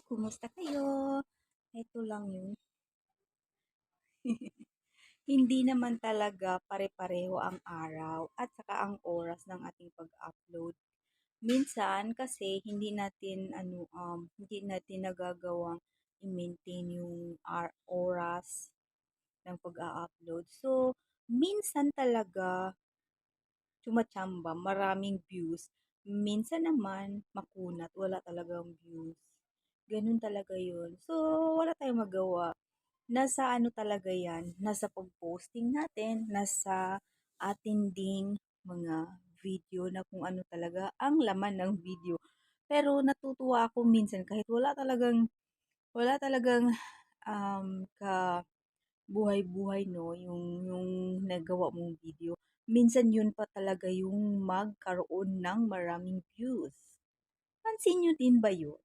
kumusta kayo? Ito lang yun. Hindi naman talaga pare-pareho ang araw at saka ang oras ng ating pag-upload. Minsan kasi hindi natin nagagawang i-maintain yung oras ng pag-upload. So, minsan talaga tumatsamba, maraming views. Minsan naman makunat, wala talagang views. Ganun talaga yun. So, wala tayong magawa. Nasa ano talaga yan, nasa pag-posting natin, nasa atin ding mga video na kung ano talaga ang laman ng video. Pero natutuwa ako minsan kahit wala talagang ka buhay-buhay no, yung nagawa mong video. Minsan yun pa talaga yung magkaroon ng maraming views. Pansin nyo din ba yun?